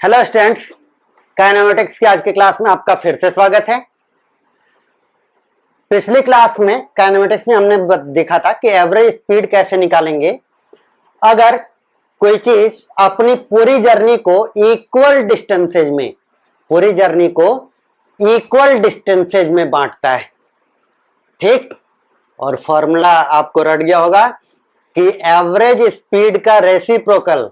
Hello students, kinematics की आज की क्लास में आपका फिर से स्वागत है। पिछली क्लास में काइनेमेटिक्स में हमने देखा था कि एवरेज स्पीड कैसे निकालेंगे अगर कोई चीज अपनी पूरी जर्नी को इक्वल डिस्टेंसेज में बांटता है। ठीक, और फॉर्मूला आपको रट गया होगा कि एवरेज स्पीड का रेसिप्रोकल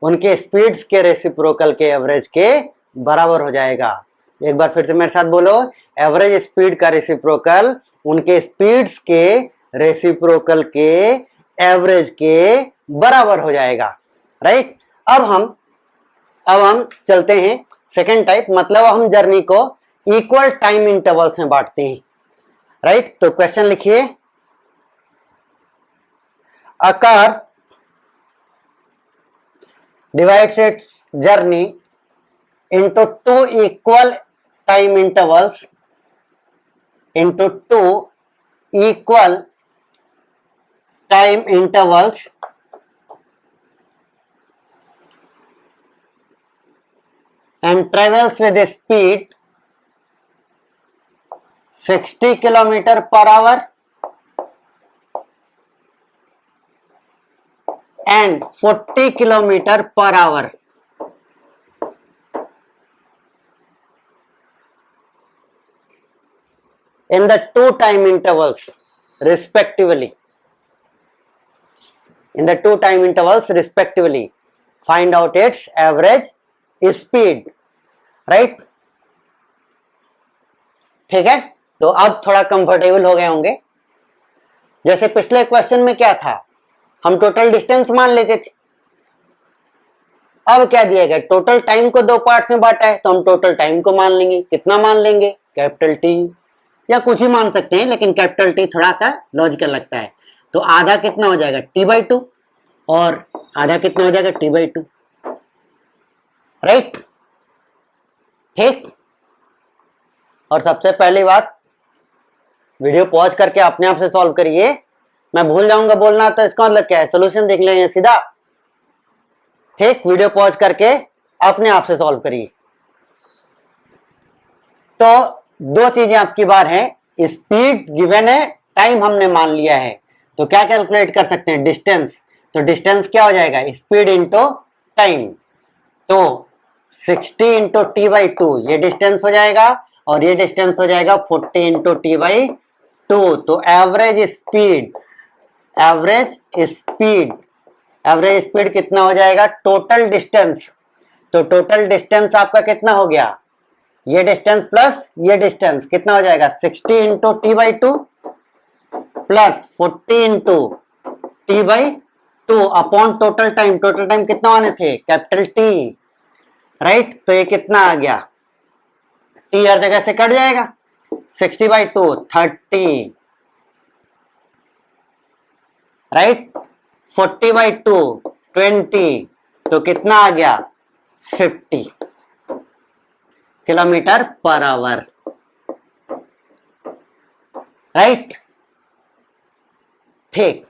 उनके स्पीड्स के रेसिप्रोकल के एवरेज के बराबर हो जाएगा। एक बार फिर से मेरे साथ बोलो, एवरेज स्पीड का रेसिप्रोकल उनके स्पीड्स के रेसिप्रोकल के एवरेज के बराबर हो जाएगा। राइट, अब हम चलते हैं सेकेंड टाइप, मतलब हम जर्नी को इक्वल टाइम इंटरवल्स में बांटते हैं। राइट, तो क्वेश्चन लिखिए, a car divides its journey into two equal time intervals and travels with a speed 60 kilometer per hour and 40 kilometer per hour. In the two time intervals respectively. Find out its average speed. Right? ठीक है, तो अब थोड़ा comfortable हो गए होंगे। जैसे पिछले क्वेश्चन में क्या था, हम टोटल डिस्टेंस मान लेते थे। अब क्या दिया गया, टोटल टाइम को दो पार्ट्स में बांटा है, तो हम टोटल टाइम को मान लेंगे। कितना मान लेंगे, कैपिटल टी या कुछ ही मान सकते हैं, लेकिन कैपिटल टी थोड़ा सा लॉजिकल लगता है। तो आधा कितना हो जाएगा, t/2, और आधा कितना हो जाएगा, t/2। राइट, ठीक। और सबसे पहली बात, वीडियो पॉज करके अपने आप से सॉल्व करिए। मैं भूल जाऊंगा बोलना तो इसका मतलब क्या है, सोल्यूशन देख लेंगे सीधा। ठीक, वीडियो पॉज करके अपने आप से सॉल्व करिए। तो दो चीजें आपकी बार है, स्पीड गिवन है, टाइम हमने मान लिया है, तो क्या कैलकुलेट कर सकते हैं, डिस्टेंस। तो डिस्टेंस क्या हो जाएगा, स्पीड इंटू टाइम। तो 60 इंटू t/2 ये डिस्टेंस हो जाएगा, और ये डिस्टेंस हो जाएगा 40 इंटू t/2। तो एवरेज स्पीड कितना हो जाएगा, टोटल डिस्टेंस। तो टोटल डिस्टेंस आपका कितना हो गया, ये डिस्टेंस प्लस ये डिस्टेंस कितना हो जाएगा, 60 into t/2 plus 40 into t/2 upon total time. Total time कितना आने थे, कैपिटल टी। राइट, तो ये कितना आ गया, टी हर जगह से कट जाएगा, 60/2 30। राइट, 40/2 20, तो कितना आ गया, 50 किलोमीटर पर आवर। राइट, ठीक,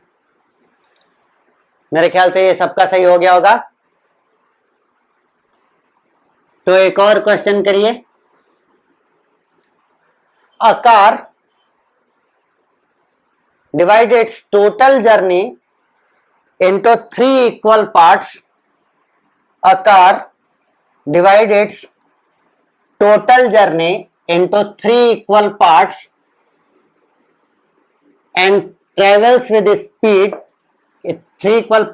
मेरे ख्याल से ये सबका सही हो गया होगा। तो एक और क्वेश्चन करिए, a car divide its total journey into three equal parts. A car divide its total journey into three equal parts and travels with speed three equal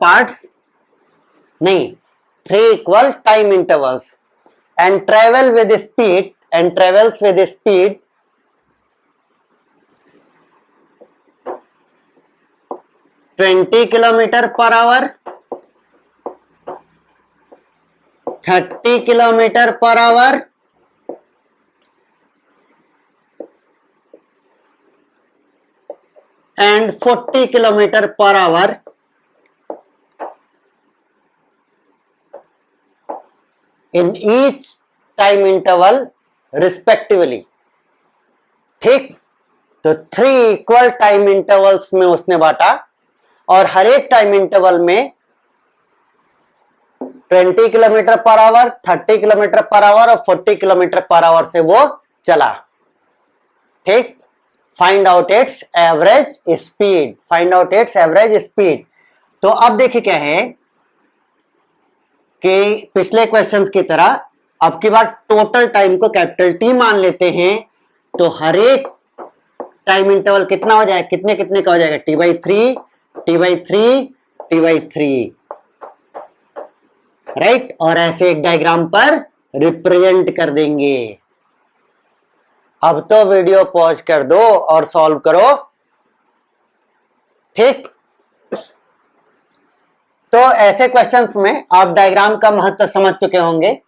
time intervals and travels with speed 20 kilometre per hour, 30 kilometre per hour and 40 kilometre per hour in each time interval respectively. ठीक, तो 3 equal time intervals में उसने बांटा, और हर एक time interval में 20 kilometre per hour, 30 kilometre per hour और 40 kilometre per hour से वो चला। ठीक, find out it's average speed, find out it's average speed. तो अब देखिए क्या है कि पिछले क्वेश्चंस की तरह अब की बार टोटल टाइम को कैपिटल टी मान लेते हैं, तो हर एक टाइम इंटरवल कितना हो जाएगा, कितने कितने का हो जाएगा, t/3 t/3 t/3, राइट। और ऐसे एक डायग्राम पर रिप्रेजेंट कर देंगे। अब तो वीडियो पॉज कर दो और सॉल्व करो। ठीक, तो ऐसे क्वेश्चंस में आप डायग्राम का महत्व समझ चुके होंगे।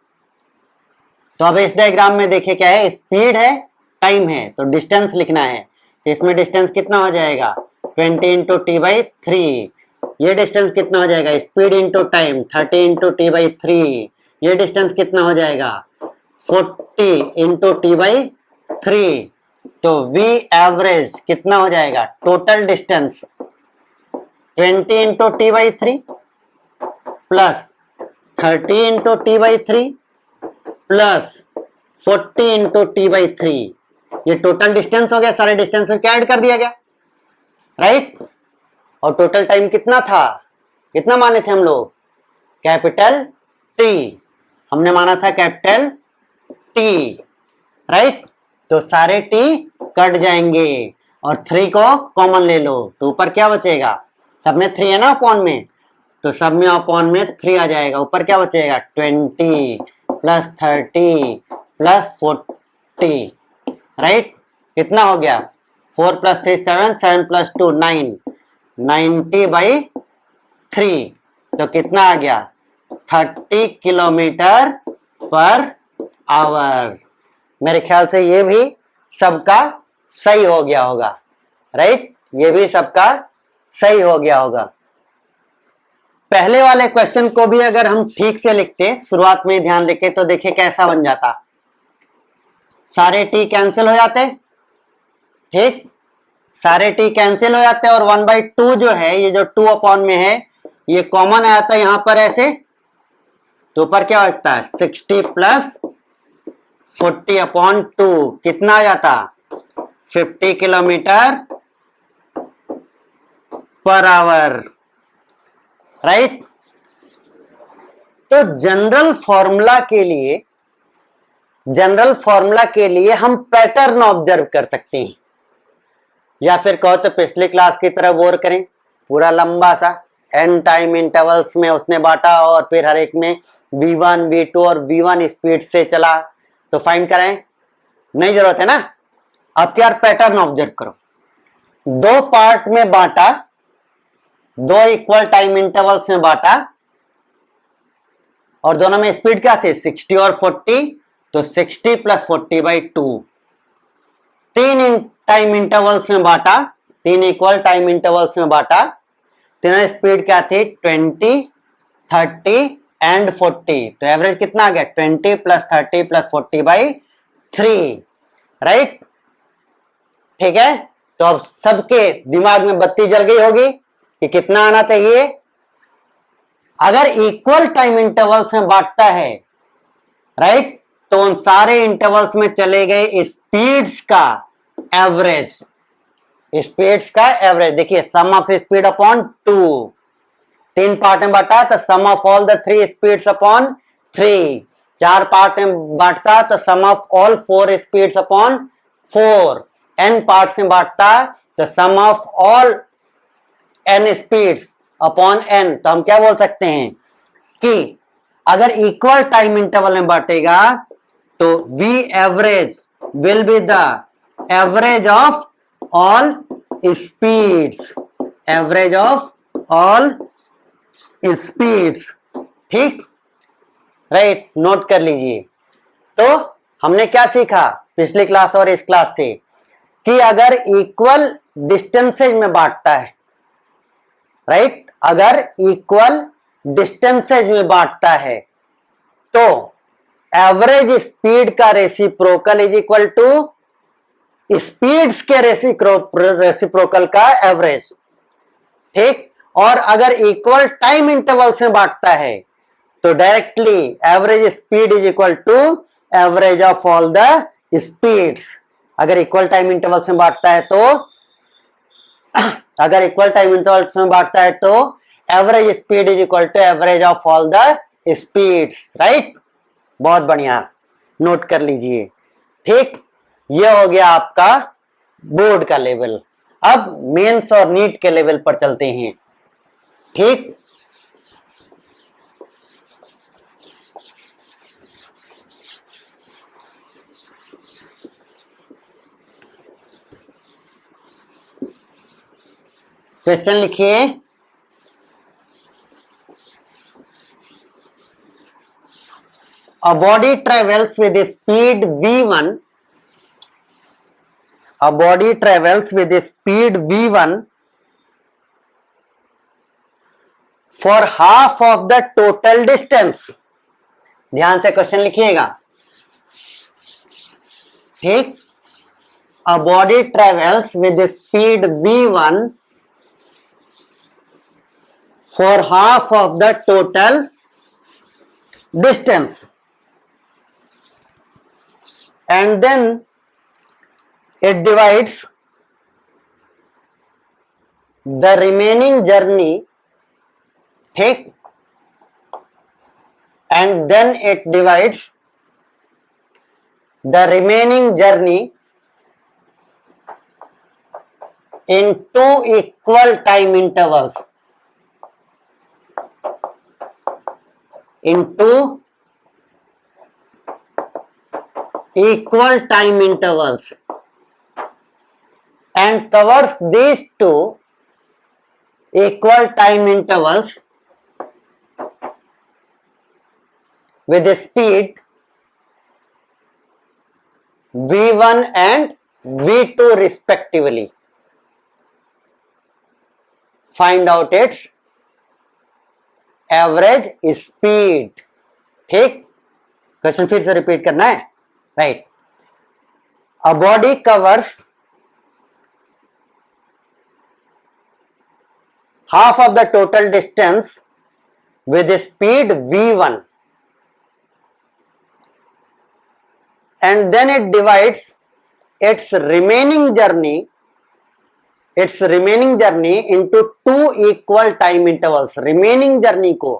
तो अब इस डायग्राम में देखिए क्या है, स्पीड है, टाइम है, तो डिस्टेंस लिखना है। तो इसमें डिस्टेंस कितना हो जाएगा, 20 इंटू t/3। ये डिस्टेंस कितना हो जाएगा, speed into time 30 into t/3। ये डिस्टेंस कितना हो जाएगा, 40 इंटू t/3। तो v एवरेज कितना हो जाएगा, total distance 20 into t/3 plus 30 into t/3 plus 40 into t/3। ये टोटल डिस्टेंस हो गया, सारे डिस्टेंस को ऐड कर दिया गया, राइट। और टोटल टाइम कितना था, कितना माने थे हम लोग, कैपिटल टी, हमने माना था कैपिटल टी, राइट। तो सारे टी कट जाएंगे और 3 को कॉमन ले लो, तो ऊपर क्या बचेगा, सब में 3 है ना अपॉन में, तो सब में अपॉन में 3 आ जाएगा। ऊपर क्या बचेगा, 20 प्लस 30 प्लस 40, राइट। कितना हो गया, 4 प्लस 3 7, 7 प्लस 2 9, 90/3। तो कितना आ गया, 30 किलोमीटर पर आवर। मेरे ख्याल से ये भी सबका सही हो गया होगा, राइट। ये भी सबका सही हो गया होगा। पहले वाले क्वेश्चन को भी अगर हम ठीक से लिखते, शुरुआत में ध्यान देके, तो देखिए कैसा बन जाता, सारे टी कैंसिल हो जाते, ठीक, सारे टी कैंसिल हो जाते और 1/2 जो है, ये जो 2 अपॉन में है, ये कॉमन आता है यहां पर ऐसे, तो ऊपर क्या होता है 60 प्लस 40/2, कितना आ जाता 50 किलोमीटर पर आवर, राइट। तो जनरल फॉर्मूला के लिए हम पैटर्न ऑब्जर्व कर सकते हैं, या फिर कहो तो पिछली क्लास की तरह गौर करें, पूरा लंबा सा n टाइम इंटरवल्स में उसने बांटा और फिर हर एक में v1 v2 और v1 स्पीड से चला, तो फाइंड करें, नहीं जरूरत है ना। अब क्या, पैटर्न ऑब्जर्व करो, 2 पार्ट में बांटा, 2 इक्वल टाइम इंटरवल्स में बांटा और दोनों में स्पीड क्या थे 60 और 40, तो 60 प्लस 40/2। 3 टाइम इंटरवल्स में बांटा, 3 इक्वल टाइम इंटरवल्स में बांटा, तीनों स्पीड क्या थी 20 30 एंड 40। तो एवरेज कितना आ गया 20 प्लस 30 प्लस 40/3, राइट। ठीक है, तो अब सबके दिमाग में बत्ती जल गई होगी कि कितना आना चाहिए। अगर इक्वल टाइम इंटरवल्स में बांटता है, राइट, तो उन सारे इंटरवल्स में चले गए स्पीड्स का एवरेज, स्पीड्स का एवरेज। देखिए sum of speed upon 2, 3 part में बांटा तो sum of all the 3 speeds upon 3, 4 part में बांटता तो sum of all 4 speeds upon 4, n parts में बांटता तो sum of all n speeds upon n। तो हम क्या बोल सकते हैं कि अगर इक्वल टाइम इंटरवल में बांटेगा तो v average will be the average of all speeds, average of all speeds, ठीक, राइट, नोट कर लीजिए। तो हमने क्या सीखा पिछली क्लास और इस क्लास से कि अगर इक्वल डिस्टेंसेज में बांटता है, राइट, अगर इक्वल डिस्टेंसेज में बांटता है तो एवरेज स्पीड का reciprocal is equal to speeds के रेसिप्रोकल का एवरेज, ठीक। और अगर इक्वल टाइम इंटरवल्स में बांटता है तो directly average speed is equal to average of all the speeds. अगर इक्वल टाइम इंटरवल्स में बांटता है तो average speed is equal to average of all the speeds, right. बहुत बढ़िया, नोट कर लीजिए। ठीक, ये हो गया आपका बोर्ड का लेवल। अब मेंस और नीट के लेवल पर चलते हैं। ठीक, क्वेश्चन लिखिए। A body travels with speed v1. A body travels with speed v1 for half of the total distance. ध्यान से क्वेश्चन लिखिएगा। ठीक, a body travels with speed v1 for half of the total distance, and then it divides the remaining journey. ठीक, and then it divides the remaining journey in two equal time intervals. Into equal time intervals, and covers these two equal time intervals with a speed v1 and v2 respectively. Find out its average speed. ठीक, question फिर से repeat करना है, right. A body covers half of the total distance with speed v1, and then it divides its remaining journey into two equal time intervals. remaining journey को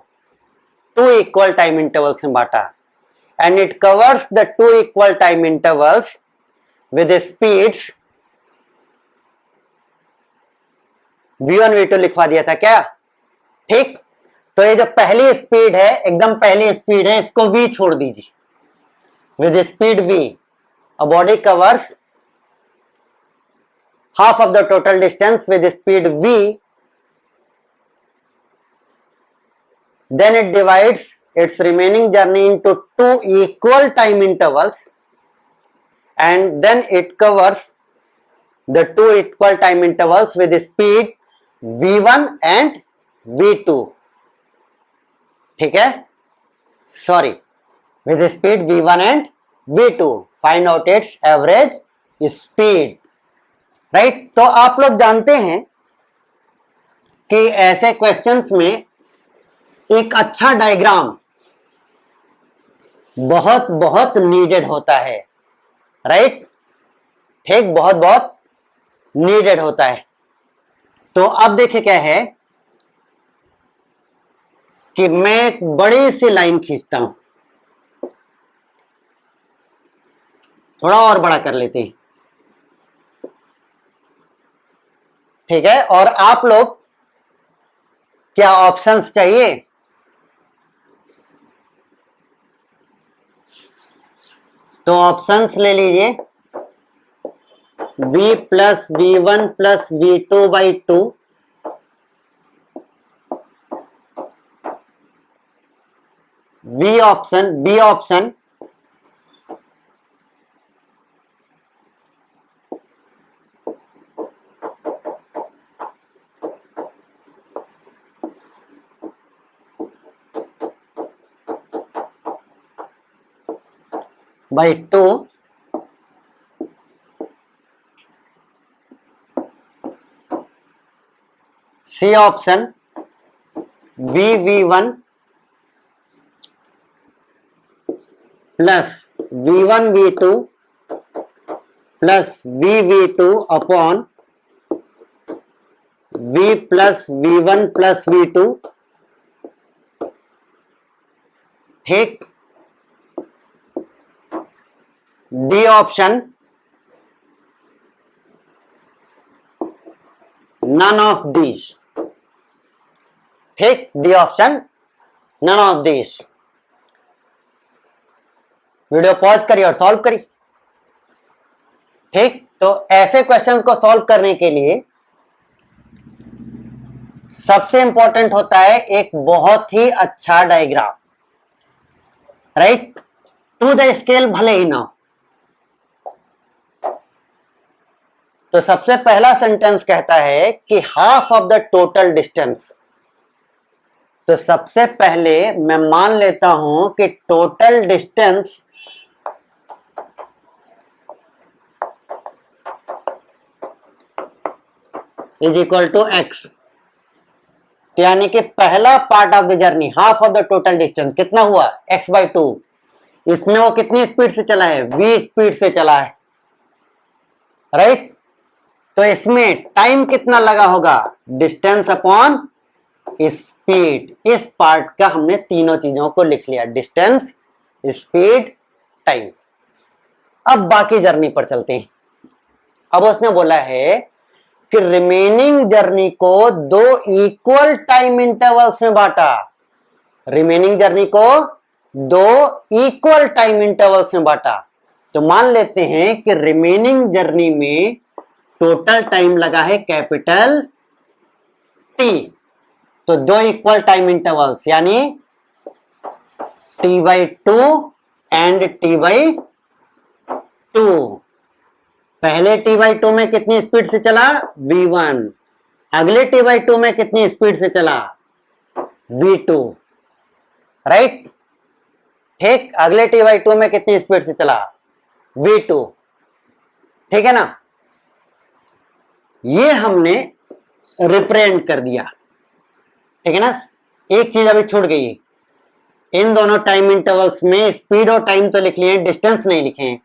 two equal time intervals में बांटा, and it covers the two equal time intervals with the speeds v1 v2 लिखवा दिया था क्या। ठीक, तो ये जो पहली स्पीड है, एकदम पहली स्पीड है, इसको v छोड़ दीजिए। with speed v, a body covers half of the total distance with speed v, then it divides its remaining journey into two equal time intervals, and then it covers the two equal time intervals with speed v1 and v2. ठीक है, sorry, with speed v1 and v2. find out its average speed. Right, तो आप लोग जानते हैं कि ऐसे questions में एक अच्छा डायग्राम बहुत बहुत नीडेड होता है, राइट। ठीक, बहुत बहुत नीडेड होता है। तो अब देखिए क्या है कि मैं एक बड़ी सी लाइन खींचता हूं, थोड़ा और बड़ा कर लेते हैं। ठीक है, और आप लोग क्या ऑप्शंस चाहिए? तो ऑप्शंस ले लीजिए। v plus v1 plus v2 by 2, B option by 2, C option v v1 plus v1 v2 plus v2 upon v plus v1 plus v2, ठीक। D option none of this, ठीक। D option none of this. Video pause करिए और solve करिए, ठीक। तो ऐसे questions को solve करने के लिए सबसे इंपॉर्टेंट होता है एक बहुत ही अच्छा diagram, right. To the scale भले ही ना हो। तो सबसे पहला सेंटेंस कहता है कि half of the total distance. तो सबसे पहले मैं मान लेता हूं कि total distance is equal to x, यानी कि पहला part of the journey, half of the total distance कितना हुआ, x/2। इसमें वो कितनी स्पीड से चला है, v स्पीड से चला है, राइट। तो इसमें टाइम कितना लगा होगा, डिस्टेंस अपॉन स्पीड। इस पार्ट का हमने तीनों चीजों को लिख लिया, डिस्टेंस, स्पीड, टाइम। अब बाकी जर्नी पर चलते हैं। अब उसने बोला है कि रिमेनिंग जर्नी को 2 इक्वल टाइम इंटरवल्स में बांटा। रिमेनिंग जर्नी को 2 इक्वल टाइम इंटरवल्स में बांटा। तो मान लेते हैं कि रिमेनिंग जर्नी में टोटल टाइम लगा है कैपिटल टी। तो 2 इक्वल टाइम इंटरवल्स यानी t/2 एंड t/2। पहले t/2 में कितनी स्पीड से चला, v1। अगले t/2 में कितनी स्पीड से चला, v2, राइट। ठीक, अगले t/2 में कितनी स्पीड से चला, v2, ठीक है ना। ये हमने रिप्रेजेंट कर दिया, ठीक है ना। एक चीज अभी छूट गई, इन दोनों टाइम इंटरवल्स में स्पीड और टाइम तो लिख लिए, डिस्टेंस नहीं लिखे।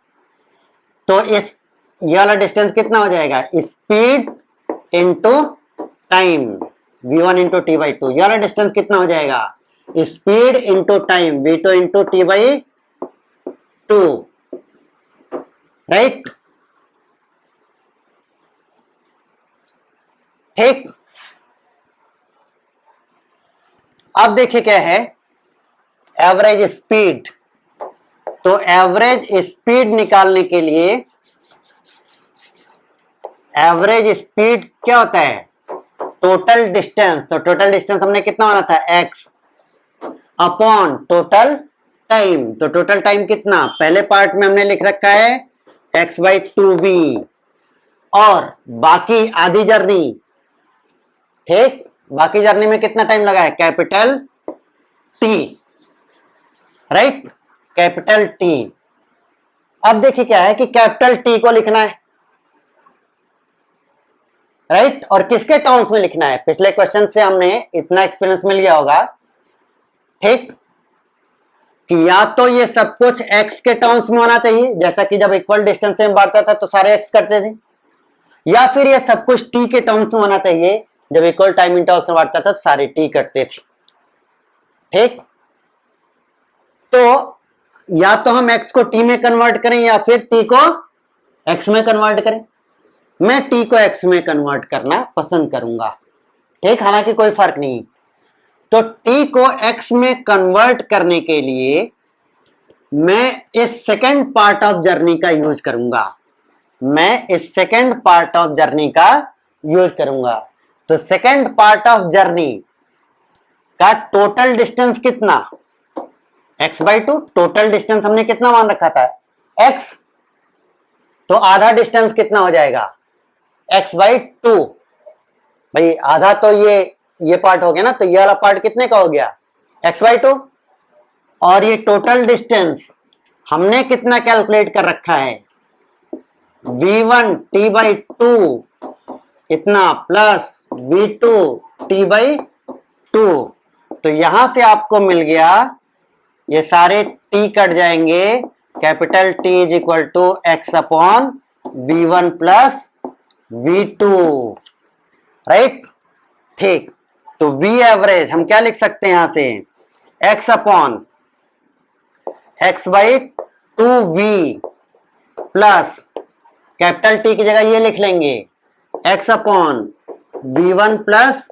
तो इस ये वाला डिस्टेंस कितना हो जाएगा, speed into time, v1 into t/2। ये वाला डिस्टेंस कितना हो जाएगा, speed into time, v2 into t/2, right. ठीक। अब देखिए क्या है, एवरेज स्पीड। तो एवरेज स्पीड निकालने के लिए, एवरेज स्पीड क्या होता है, टोटल डिस्टेंस। तो टोटल डिस्टेंस हमने कितना माना था, x अपॉन टोटल टाइम। तो टोटल टाइम कितना, पहले पार्ट में हमने लिख रखा है x/2v, और बाकी आधी जर्नी, ठीक, बाकी जर्नी में कितना टाइम लगा है, capital T, right, capital T। अब देखिए क्या है कि कैपिटल T को लिखना है, राइट, और किसके टर्म्स में लिखना है। पिछले क्वेश्चन से हमने इतना एक्सपीरियंस मिल गया होगा, ठीक, कि या तो ये सब कुछ x के टर्म्स में होना चाहिए, जैसा कि जब इक्वल डिस्टेंस में बांटता था तो सारे x करते थे, या फिर ये सब कुछ t के टर्म्स में होना चाहिए, जब इक्वल टाइम इंटरवल्स में बांटता था सारे t करते थे, ठीक। तो या तो हम x को t में कन्वर्ट करें या फिर t को x में कन्वर्ट करें। मैं t को x में कन्वर्ट करना पसंद करूंगा, ठीक, हालांकि कोई फर्क नहीं। तो t को x में कन्वर्ट करने के लिए मैं इस सेकेंड पार्ट ऑफ जर्नी का यूज करूंगा, मैं इस सेकेंड पार्ट ऑफ जर्नी का यूज करूंगा। तो सेकेंड पार्ट ऑफ जर्नी का टोटल डिस्टेंस कितना, x/2। टोटल डिस्टेंस हमने कितना मान रखा था, x। तो आधा डिस्टेंस कितना हो जाएगा, x/2। भाई आधा तो ये पार्ट हो गया ना, तो ये वाला पार्ट कितने का हो गया, x/2। और ये टोटल डिस्टेंस हमने कितना कैलकुलेट कर रखा है, v1 t/2 इतना प्लस v2 t/2। तो यहां से आपको मिल गया ये सारे t कट जाएंगे, capital T is equal to x upon v1 plus v2, right. ठीक, तो v एवरेज हम क्या लिख सकते हैं यहां से, x upon x by 2v plus capital T की जगह ये लिख लेंगे x upon v1 plus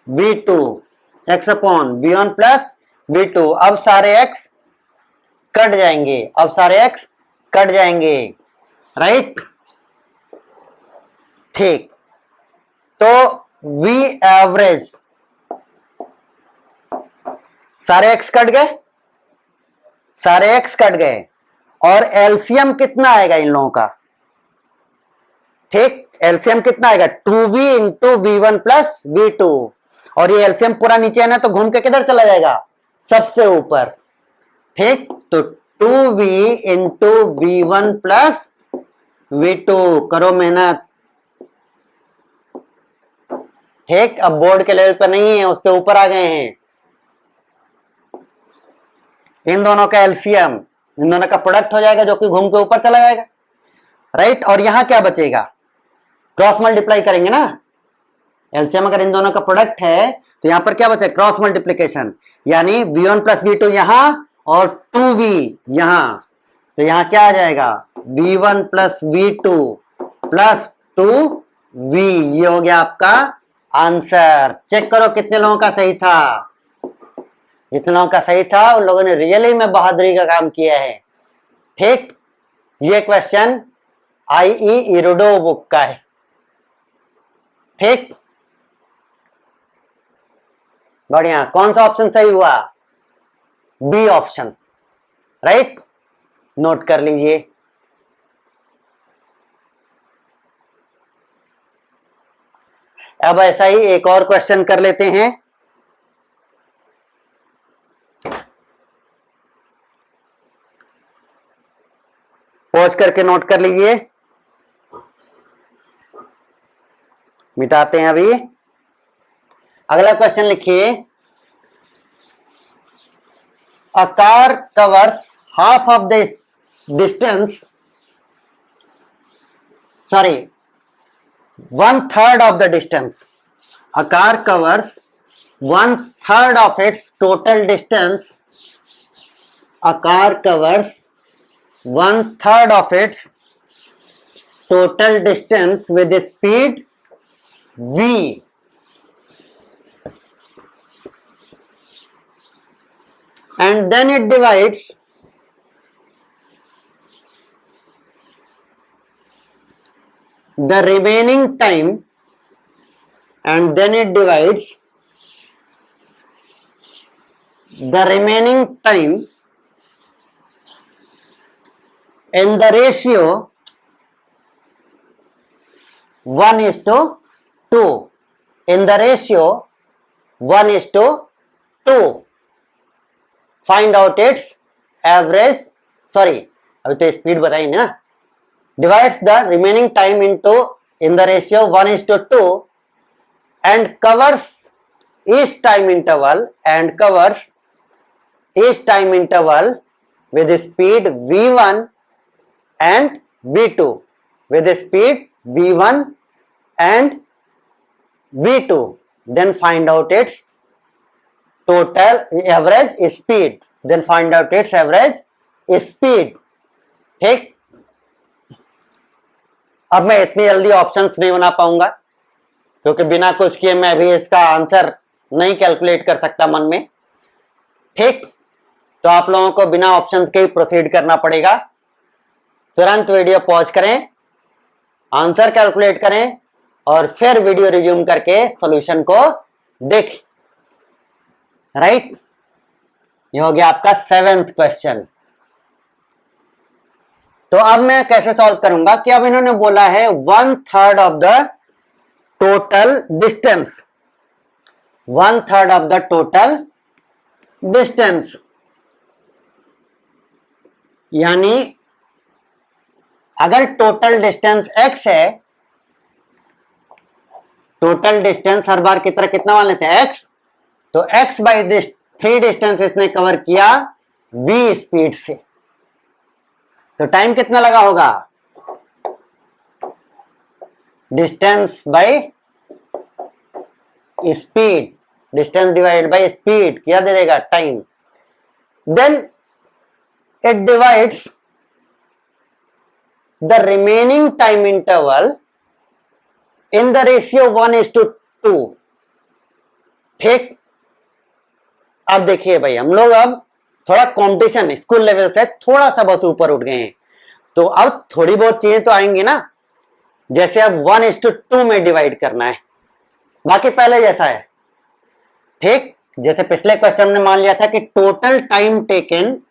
v2, x upon v1 plus v2। अब सारे x कट जाएंगे, अब सारे x कट जाएंगे, राइट। ठीक, तो v एवरेज, सारे x कट गए, सारे x कट गए, और एलसीएम कितना आएगा इन लोगों का, ठीक, एलसीएम कितना आएगा 2v into v1 plus v2, और ये एलसीएम पूरा नीचे है ना, तो घूम के किधर चला जाएगा, सबसे ऊपर, ठीक। तो 2v into v1 plus v2, करो मेहनत, ठीक। अब बोर्ड के लेवल पर नहीं है, उससे ऊपर आ गए हैं। इन दोनों का एलसीएम, इन दोनों का प्रोडक्ट हो जाएगा, जो कि घूम के ऊपर चला जाएगा, राइट। और यहां क्या बचेगा, क्रॉस मल्टीप्लाई करेंगे ना, एलसीएम अगर इन दोनों का प्रोडक्ट है तो यहां पर क्या बचेगा, क्रॉस मल्टीप्लीकेशन, यानी v1 प्लस v2 यहां और 2v यहां, तो यहां क्या आ जाएगा, v1 plus v2 plus 2v, ये हो गया आपका आंसर। चेक करो कितने लोगों का सही था, जितने लोगों का सही था उन लोगों ने रियली में बहादुरी का काम किया है, ठीक। ये क्वेश्चन IE इरोडो बुक का है, ठीक। बढ़िया, कौन सा ऑप्शन सही हुआ, बी ऑप्शन, राइट, नोट कर लीजिए। अब ऐसा ही एक और क्वेश्चन कर लेते हैं। पॉज करके नोट कर लीजिए, मिटाते हैं अभी। अगला क्वेश्चन लिखिए, a car covers half of the distance, sorry 1/3 of the distance. A car covers 1/3 of its total distance. A car covers 1/3 of its total distance with a speed v. And then it divides the remaining time, and then it divides the remaining time in the ratio 1:2, in the ratio 1:2. Find out its average, sorry अभी तो speed बताई ना, divides the remaining time into in the ratio 1:2 and covers each time interval with speed v1 and v2, with speed v1 and v2, then find out its total average speed, then find out its average speed, ठीक। अब मैं इतनी जल्दी options नहीं बना पाऊंगा, क्योंकि बिना कुछ किए मैं भी इसका आंसर नहीं कैलकुलेट कर सकता मन में, ठीक। तो आप लोगों को बिना ऑप्शंस के ही प्रोसीड करना पड़ेगा। तुरंत वीडियो पॉज करें, आंसर कैलकुलेट करें और फिर वीडियो रिज्यूम करके सॉल्यूशन को देखें, राइट। ये हो गया आपका 7th क्वेश्चन। तो अब मैं कैसे सॉल्व करूंगा कि अब इन्होंने बोला है 1/3 of the total distance, 1/3 of the total distance, यानी अगर टोटल डिस्टेंस x है, टोटल डिस्टेंस हर बार की तरह कितना मान लेते हैं x, तो x बाई 3 डिस्टेंस इसने कवर किया v स्पीड से, तो टाइम कितना लगा होगा? Distance by speed, distance divided by speed क्या दे देगा? Time. Then it divides the remaining time interval in the ratio 1:2। ठीक, अब देखिए भाई, हम लोग अब थोड़ा कंपटीशन स्कूल लेवल से थोड़ा सा बस ऊपर उठ गए हैं, तो अब थोड़ी बहुत चीजें तो आएंगी ना, जैसे अब 1:2 में डिवाइड करना है, बाकी पहले जैसा है। ठीक, जैसे पिछले क्वेश्चन में मान लिया था कि टोटल टाइम टेकन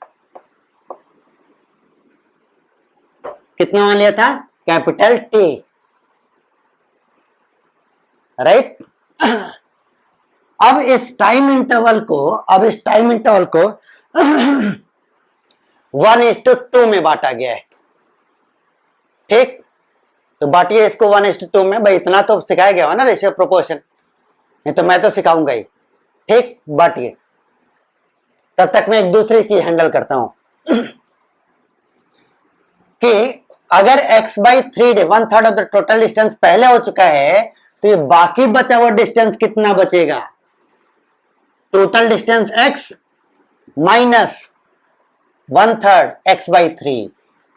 कितना मान लिया था? Capital T, right. अब इस टाइम इंटरवल को 1:2 में बांटा गया है। ठीक, तो बांटिए इसको 1:2 में। भाई इतना तो सिखाया गया है ना रेशियो प्रोपोर्शन, नहीं तो मैं तो सिखाऊंगा ही। ठीक, बांटिए। तब तक मैं एक दूसरी चीज हैंडल करता हूं कि अगर x/3 1/3 of the total distance पहले हो चुका है, तो ये बाकी बचा हुआ डिस्टेंस कितना बचेगा? Total distance x minus 1/3 x/3,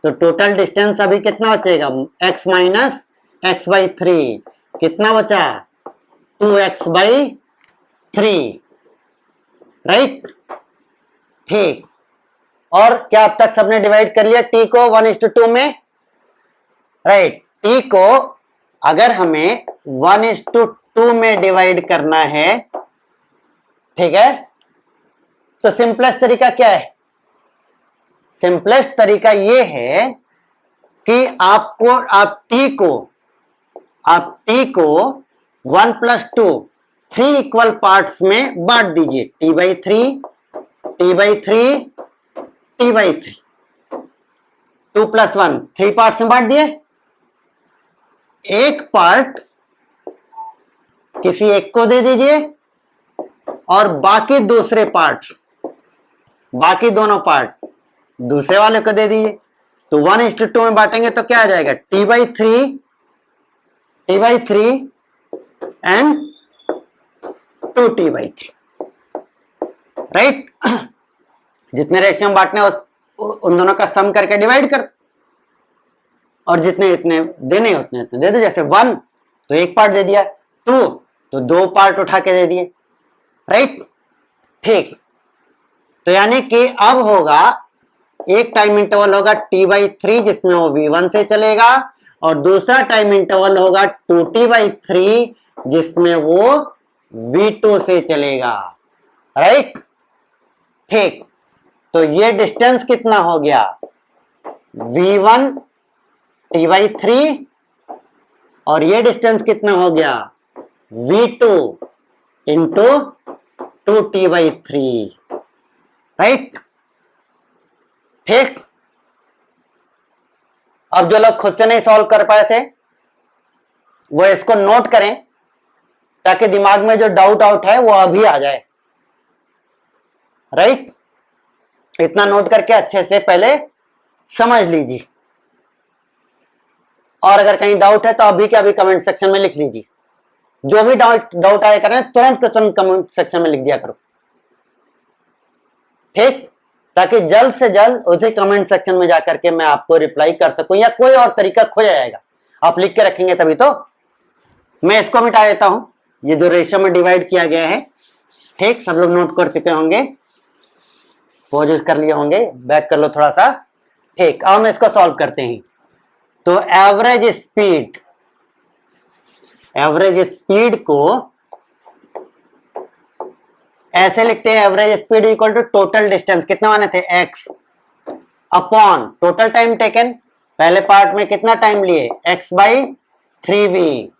तो टोटल डिस्टेंस अभी कितना बचेगा? x माइनस x/3, कितना बचा? 2x/3, right. ठीक, और क्या अब तक सबने डिवाइड कर लिया t को 1:2 में? राइट, t को अगर हमें 1:2 में डिवाइड करना है, ठीक है, तो सिंपलेस्ट तरीका क्या है? सिंपलेस्ट तरीका ये है कि आप t को 1 + 2 3 इक्वल पार्ट्स में बांट दीजिए, t/3 t/3 t/3, 2 + 1 3 पार्ट्स में बांट दिए। एक पार्ट किसी एक को दे दीजिए और बाकी दूसरे पार्ट्स, बाकी दोनों पार्ट दूसरे वाले को दे दीजिए। तो 1:2 में बांटेंगे तो क्या आ जाएगा? t/3 and 2t/3, right. जितने रेशियो में बांटने उन दोनों का सम करके डिवाइड कर, और जितने इतने देने उतने इतने दे दो। जैसे 1 तो एक पार्ट दे दिया, 2 तो 2 पार्ट उठा के दे दिए, राइट। ठीक, तो यानी कि अब होगा एक टाइम इंटरवल होगा t/3 जिसमें वो v1 से चलेगा, और दूसरा टाइम इंटरवल होगा 2t/3 जिसमें वो v2 से चलेगा, राइट। ठीक, तो ये डिस्टेंस कितना हो गया? v1 t/3, और ये डिस्टेंस कितना हो गया? v2 into 2t/3, right. ठीक, अब जो लोग खुद से नहीं सॉल्व कर पाए थे वो इसको नोट करें, ताकि दिमाग में जो डाउट आउट है वो अभी आ जाए, राइट। इतना नोट करके अच्छे से पहले समझ लीजिए, और अगर कहीं डाउट है तो अभी के अभी कमेंट सेक्शन में लिख लीजिए। जो भी डाउट आया करें तुरंत कमेंट सेक्शन में लिख दिया करो, ठीक, ताकि जल्द से जल्द उसे कमेंट सेक्शन में जाकर के मैं आपको रिप्लाई कर सकूं, या कोई और तरीका खो जाएगा। आप लिख के रखेंगे तभी तो। मैं इसको मिटा देता हूं, ये जो रेशियो में डिवाइड किया गया है। ठीक, सब लोग नोट कर चुके होंगे, पॉज कर लिए होंगे, बैक कर लो थोड़ा सा। ठीक, अब हम इसको सॉल्व करते हैं। तो एवरेज स्पीड को ऐसे लिखते हैं, average speed equal to total distance, कितना माने थे? x upon total time taken. पहले पार्ट में कितना टाइम लिए? x/3v,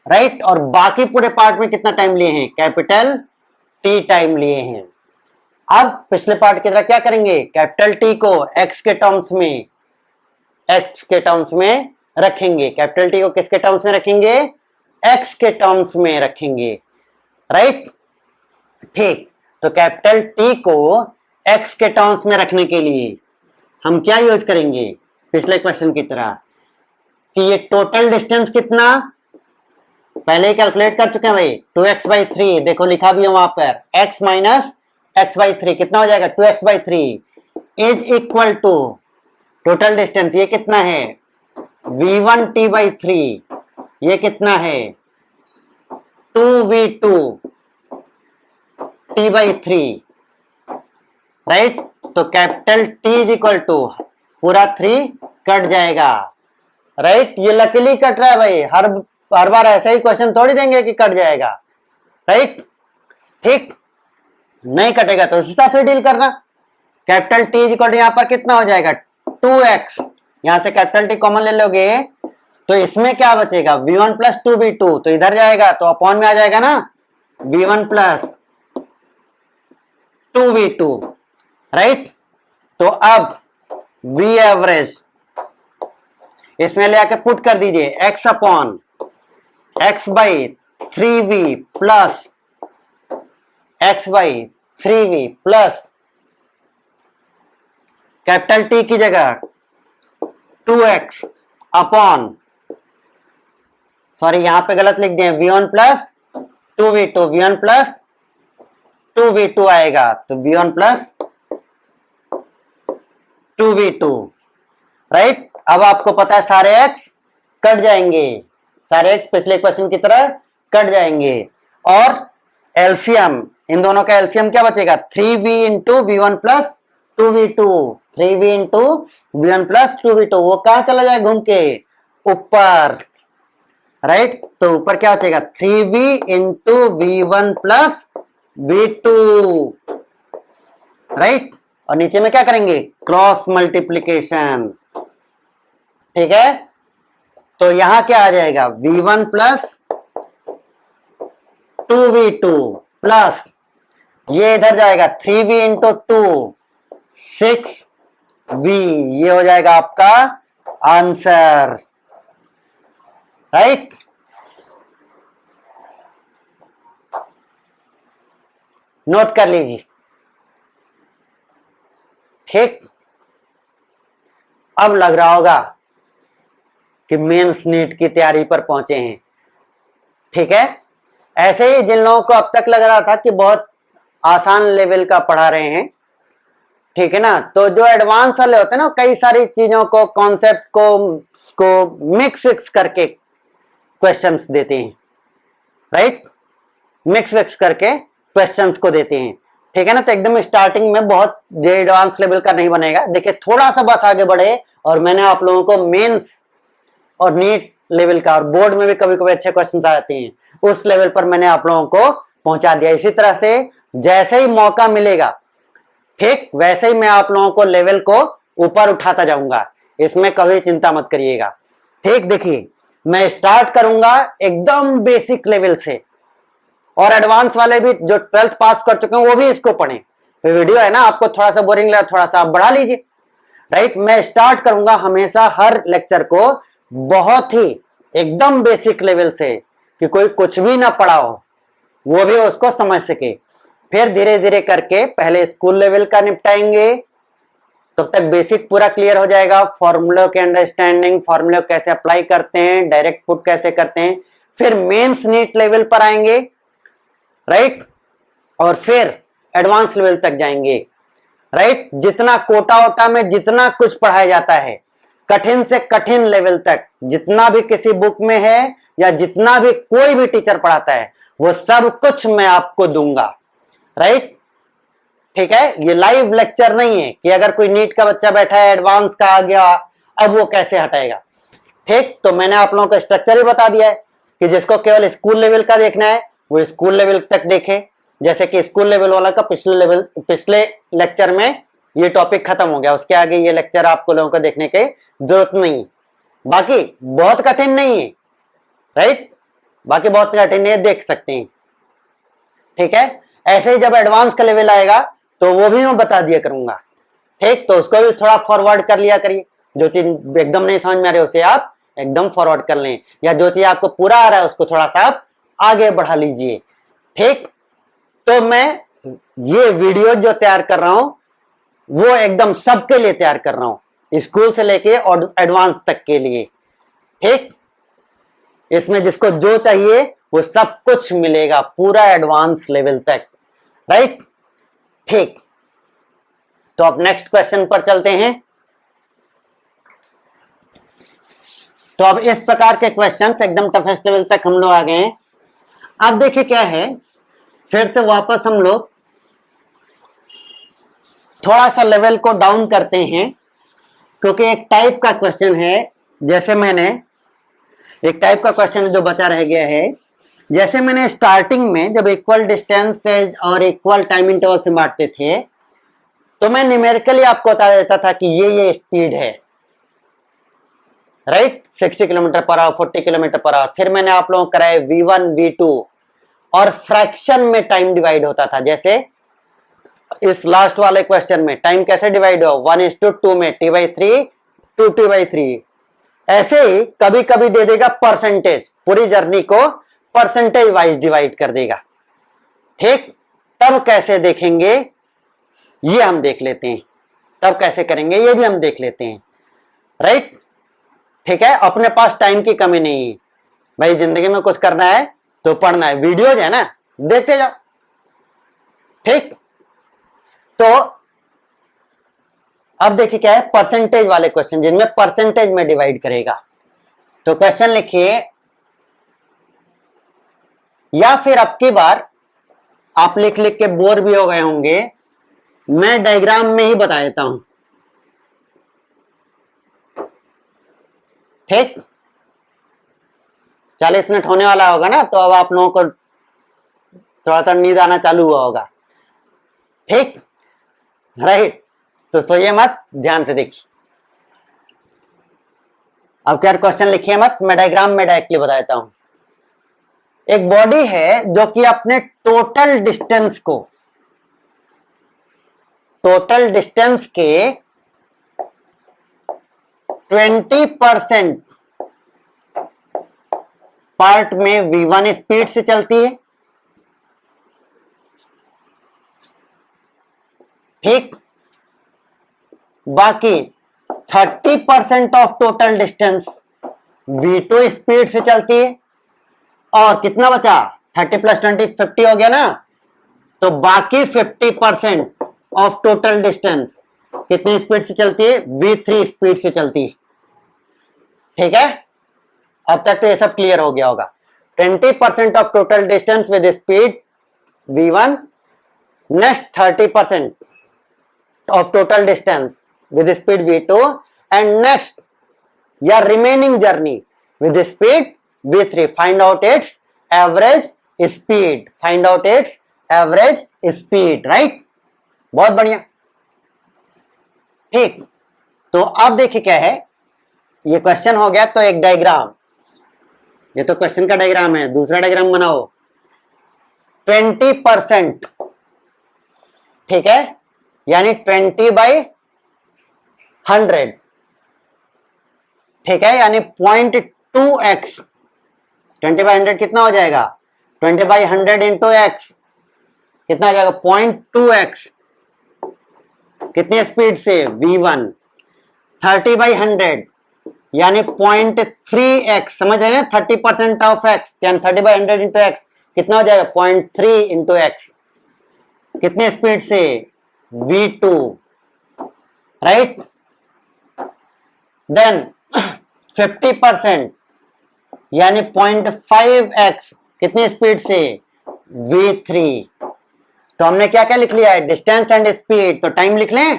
right. और बाकी पूरे पार्ट में कितना टाइम लिए हैं? कैपिटल T टाइम लिए हैं। अब पिछले पार्ट की तरह क्या करेंगे? कैपिटल T को x के टर्म्स में रखेंगे। कैपिटल T को किसके टर्म्स में रखेंगे? x के टर्म्स में रखेंगे, राइट। ठीक, तो कैपिटल टी को एक्स के टर्म्स में रखने के लिए हम क्या यूज करेंगे, पिछले क्वेश्चन की तरह, कि ये टोटल डिस्टेंस कितना पहले ही कैलकुलेट कर चुके हैं भाई, 2x/3, देखो लिखा भी है वहां पर, x माइनस x/3 कितना हो जाएगा, 2x/3 is equal to total distance ये कितना है, v1t/3, ये कितना है 2v2t/3, राइट। तो capital T is equal to पूरा 3 कट जाएगा, राइट। ये लकीली कट रहा है भाई, हर बार ऐसा ही क्वेश्चन थोड़ी देंगे कि कट जाएगा, राइट। ठीक, नहीं कटेगा तो इस हिसाब से डील करना। Capital T is equal to यहां पर कितना हो जाएगा 2x, यहां से कैपिटल T कॉमन ले लोगे तो इसमें क्या बचेगा v1 प्लस 2v2, तो इधर जाएगा तो अपॉन में आ जाएगा ना v1 प्लस 2v2, राइट। तो अब v एवरेज इसमें ले आके पुट कर दीजिए, x upon x/3v plus x/3v plus capital T की जगह 2x अपॉन, सॉरी यहां पे गलत लिख दिए, v1 plus 2v2, v1 plus 2v2 आएगा, तो v1 प्लस 2v2, राइट। अब आपको पता है सारे x कट जाएंगे, सारे x पिछले क्वेश्चन की तरह कट जाएंगे, और एलसीएम, इन दोनों का एलसीएम क्या बचेगा 3v into v1 plus 2v2, 3v into v1 plus 2v2, वो कहां चला जाए घूम के ऊपर, राइट। तो ऊपर क्या बचेगा 3v into v1 plus v2, right. और नीचे में क्या करेंगे क्रॉस मल्टीप्लीकेशन, ठीक है। तो यहां क्या आ जाएगा v1 प्लस 2v2 प्लस ये इधर जाएगा 3v इंटू 2 6v, ये हो जाएगा आपका आंसर, राइट। नोट कर लीजिए, ठीक। अब लग रहा होगा कि मेंस नीट की तैयारी पर पहुंचे हैं, ठीक है। ऐसे ही जिन लोगों को अब तक लग रहा था कि बहुत आसान लेवल का पढ़ा रहे हैं, ठीक है ना, तो जो एडवांस वाले होते हैं ना, कई सारी चीजों को, कॉन्सेप्ट को मिक्स करके क्वेश्चंस देते हैं, राइट, मिक्स करके क्वेश्चंस को देते हैं, ठीक है ना। तो एकदम स्टार्टिंग में बहुत एडवांस लेवल का नहीं बनेगा, देखिए थोड़ा सा बस आगे बढ़े और मैंने आप लोगों को मेंस और नीट लेवल का, और बोर्ड में भी कभी कभी अच्छे क्वेश्चन आते हैं, उस लेवल पर मैंने आप लोगों को पहुंचा दिया। इसी तरह से जैसे ही मौका मिलेगा, ठीक, वैसे ही मैं आप लोगों को लेवल को ऊपर उठाता जाऊंगा, इसमें कभी चिंता मत करिएगा, ठीक। देखिए मैं स्टार्ट करूंगा एकदम बेसिक लेवल से, और एडवांस वाले भी जो 12th पास कर चुके हैं वो भी इसको पढ़ें। तो वीडियो है ना, आपको थोड़ा सा बोरिंग लगा, थोड़ा सा आप बढ़ा लीजिए, राइट। मैं स्टार्ट करूंगा हमेशा हर लेक्चर को बहुत ही एकदम बेसिक लेवल से, कि कोई कुछ भी ना पढ़ा हो वो भी उसको समझ सके। फिर धीरे धीरे करके पहले स्कूल लेवल का निपटाएंगे, तब तक बेसिक पूरा क्लियर हो जाएगा, फॉर्मूला के अंडरस्टैंडिंग, फॉर्मूला कैसे अप्लाई करते हैं, डायरेक्ट पुट कैसे करते हैं। फिर मेंस नीट लेवल पर आएंगे, राइट, और फिर एडवांस लेवल तक जाएंगे, राइट। जितना कोटा वोटा में जितना कुछ पढ़ाया जाता है, कठिन से कठिन लेवल तक, जितना भी किसी बुक में है या जितना भी कोई भी टीचर पढ़ाता है, वो सब कुछ मैं आपको दूंगा, राइट, ठीक है। ये लाइव लेक्चर नहीं है कि अगर कोई नीट का बच्चा बैठा है, एडवांस का आ गया, अब वो कैसे हटाएगा, ठीक। तो मैंने आप लोगों को स्ट्रक्चर ही बता दिया है कि जिसको केवल स्कूल लेवल का देखना है वो स्कूल लेवल तक देखे, जैसे कि स्कूल लेवल वाला का पिछले लेक्चर में ये टॉपिक खत्म हो गया, उसके आगे ये लेक्चर आपको लोगों को देखने की जरूरत नहीं। बाकी बहुत कठिन नहीं है, राइट, बाकी बहुत कठिन नहीं है, देख सकते हैं, ठीक है। ऐसे ही जब एडवांस का लेवल आएगा तो वो भी मैं बता दिया करूंगा, ठीक। तो उसको भी थोड़ा फॉरवर्ड कर लिया करिए, जो चीज एकदम नहीं समझ में आ रही उसे आप एकदम फॉरवर्ड कर लें, या जो चीज आपको पूरा आ रहा है उसको थोड़ा सा आप आगे बढ़ा लीजिए, ठीक। तो मैं ये वीडियो जो तैयार कर रहा हूं वो एकदम सबके लिए तैयार कर रहा हूं, स्कूल से लेके और एडवांस तक के लिए। ठीक, इसमें जिसको जो चाहिए वो सब कुछ मिलेगा, पूरा एडवांस लेवल तक। राइट, ठीक। तो अब नेक्स्ट क्वेश्चन पर चलते हैं। तो अब इस प्रकार के क्वेश्चंस एकदम टफेस्ट लेवल तक हम लोग आ गए हैं। अब देखिए क्या है, फिर से वापस हम लोग थोड़ा सा लेवल को डाउन करते हैं, क्योंकि एक टाइप का क्वेश्चन है, जैसे मैंने एक टाइप का क्वेश्चन जो बचा रह गया है, जैसे मैंने स्टार्टिंग में जब इक्वल डिस्टेंस और इक्वल टाइम इंटरवल से बांटते थे तो मैं न्यूमेरिकली आपको बता देता था कि ये स्पीड है। Right, 60 kilometre per hour, 40 kilometre per hour. फिर मैंने आप लोगों को कराया V1 V2 और फ्रैक्शन में टाइम डिवाइड होता था। जैसे इस लास्ट वाले क्वेश्चन में टाइम कैसे डिवाइड हो, 1:2 में T/3 2 T/3। ऐसे ही कभी कभी दे देगा परसेंटेज, पूरी जर्नी को परसेंटेज वाइज डिवाइड कर देगा। ठीक, तब कैसे देखेंगे ये हम देख लेते हैं, तब कैसे करेंगे ये भी हम देख लेते हैं। राइट, ठीक है। अपने पास टाइम की कमी नहीं है भाई, जिंदगी में कुछ करना है तो पढ़ना है, वीडियोज है ना, देखते जाओ। ठीक, तो अब देखिए क्या है, परसेंटेज वाले क्वेश्चन जिनमें परसेंटेज में डिवाइड करेगा। तो क्वेश्चन लिखिए, या फिर अब की बार आप लिख लिख के बोर भी हो गए होंगे, मैं डायग्राम में ही बता देता हूं। ठीक, 40 मिनट होने वाला होगा ना, तो अब आप लोगों को थोड़ा सा नींद आना चालू हुआ होगा। ठीक, राइट, तो सोइए मत, ध्यान से देखिए। अब क्या क्वेश्चन लिखिए मत, मैं डायग्राम में डायरेक्टली बता देता हूं। एक बॉडी है जो कि अपने टोटल डिस्टेंस के 20% पार्ट में V1 स्पीड से चलती है। ठीक, बाकी 30% of total distance V2 speed से चलती है। और कितना बचा, 30 + 20 50 हो गया ना, तो बाकी 50% ऑफ टोटल डिस्टेंस कितनी स्पीड से चलती है, V3 स्पीड से चलती है। ठीक है, अब तक तो ये सब क्लियर हो गया होगा। 20% of total distance with speed V1, next 30% of total distance with speed V2, and next your remaining journey with speed V3. Find out its average speed. Find out its average speed. Right? बहुत बढ़िया। ठीक, तो अब देखिए क्या है, ये question हो गया, तो एक डायग्राम, ये तो क्वेश्चन का डायग्राम है, दूसरा डायग्राम बनाओ। 20%, ठीक है, यानी 20/100। ठीक है, यानी 0.2x। 20/100 कितना हो जाएगा, 20/100 इंटू x कितना हो जाएगा, 0.2x। कितनी स्पीड से, V1। 30/100 यानी 0.3x, समझ रहे हैं, 30% ऑफ x यानी 30/100 इंटू x कितना हो जाएगा, 0.3 इंटू x। कितने स्पीड से, V2। राइट, देन 50% यानी 0.5x कितनी स्पीड से, V3। तो हमने क्या क्या लिख लिया है, डिस्टेंस एंड स्पीड। तो टाइम लिख लें,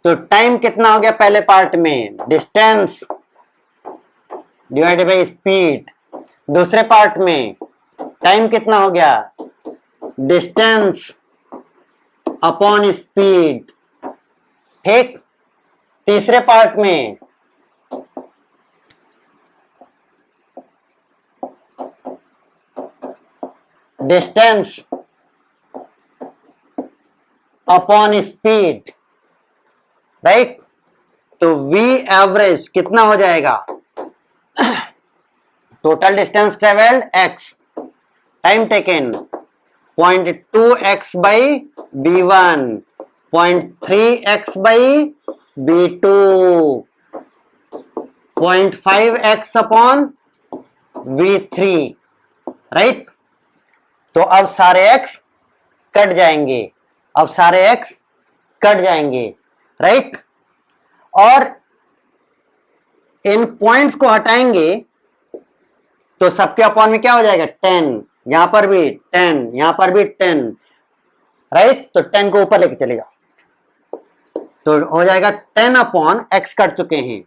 तो टाइम कितना हो गया पहले पार्ट में, डिस्टेंस डिवाइडेड बाय स्पीड। दूसरे पार्ट में टाइम कितना हो गया, डिस्टेंस अपॉन स्पीड। ठीक, तीसरे पार्ट में डिस्टेंस अपॉन स्पीड। राइट, तो V एवरेज कितना हो जाएगा, total distance travelled x, time taken 0.2x by v1, 0.3x by v2, 0.5x upon v3, right. तो अब सारे x कट जाएंगे, अब सारे x कट जाएंगे, राइट। और इन पॉइंट्स को हटाएंगे तो सबके अपॉन में क्या हो जाएगा 10, यहां पर भी 10, यहां पर भी 10, राइट। तो 10 को ऊपर लेके चले जाओ तो हो जाएगा 10 अपॉन x कट चुके हैं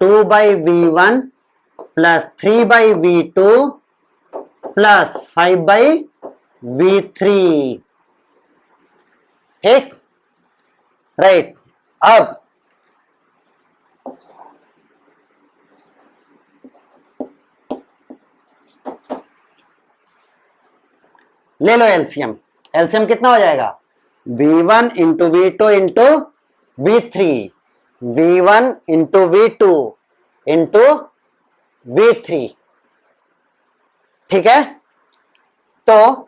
2 by v1 plus 3 by v2 plus 5 by v3, ठीक, राइट। अब ले लो एलसीएम, एलसीएम कितना हो जाएगा v1 into v2 into v3, v1 into v2 into v3, ठीक है। तो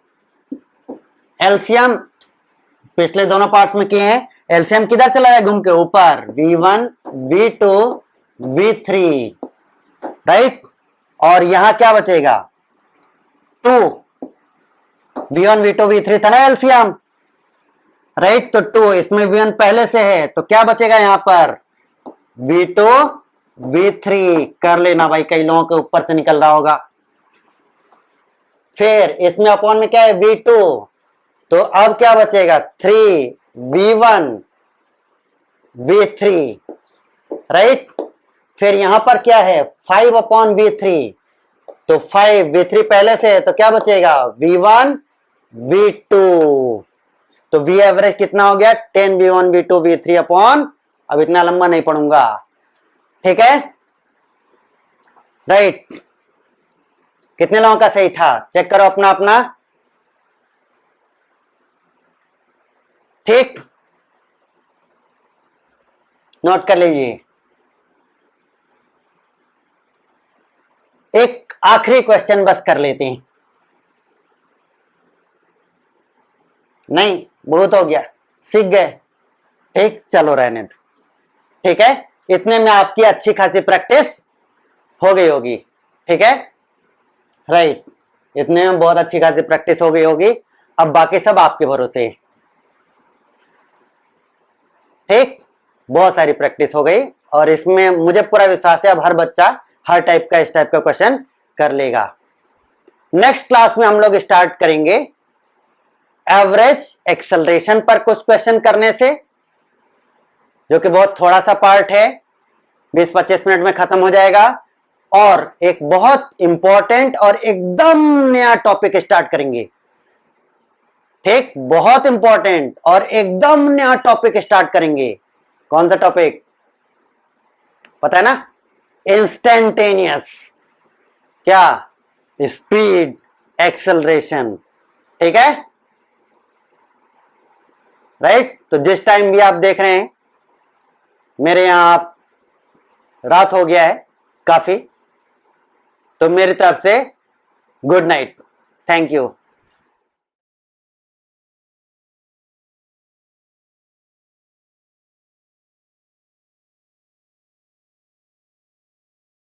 एलसीएम पिछले दोनों पार्ट्स में किए हैं, एलसीएम किधर चला जाए घूम के ऊपर, v1 v2 v3, राइट। और यहां क्या बचेगा 2, v1 v2 v3 था ना एलसीएम, राइट। तो 2, इसमें v1 पहले से है तो क्या बचेगा यहां पर v2 v3, कर लेना भाई, कई लोगों के ऊपर से निकल रहा होगा। फिर इसमें अपॉन में क्या है v2, तो अब क्या बचेगा 3 v1 v3, राइट। फिर यहां पर क्या है 5 अपॉन v3, तो 5 v3 पहले से है तो क्या बचेगा v1 v2, तो v एवरेज कितना हो गया 10 v1 v2 v3 अपॉन, अब इतना लंबा नहीं पढ़ूंगा, ठीक है, राइट। कितने लोगों का सही था चेक करो अपना अपना, ठीक, नोट कर लीजिए। एक आखिरी क्वेश्चन बस कर लेते हैं, नहीं बहुत हो गया, सीख गए, ठीक, चलो रहने दो, ठीक है। इतने में आपकी अच्छी खासी प्रैक्टिस हो गई होगी, ठीक है, राइट। इतने में बहुत अच्छी खासी प्रैक्टिस हो गई होगी, अब बाकी सब आपके भरोसे, ठीक, बहुत सारी प्रैक्टिस हो गई और इसमें मुझे पूरा विश्वास है अब हर बच्चा हर टाइप का इस टाइप का क्वेश्चन कर लेगा। नेक्स्ट क्लास में हम लोग स्टार्ट करेंगे एवरेज एक्सेलरेशन पर कुछ क्वेश्चन करने से, जो कि बहुत थोड़ा सा पार्ट है, 20-25 मिनट में खत्म हो जाएगा। और एक बहुत इंपॉर्टेंट और एकदम नया टॉपिक स्टार्ट करेंगे, ठीक, बहुत इंपॉर्टेंट और एकदम नया टॉपिक स्टार्ट करेंगे। कौन सा टॉपिक पता है ना, इंस्टेंटेनियस, क्या, स्पीड एक्सेलरेशन, ठीक है, राइट। तो जिस टाइम भी आप देख रहे हैं मेरे यहां आप रात हो गया है काफी, तो मेरी तरफ से गुड नाइट, थैंक यू।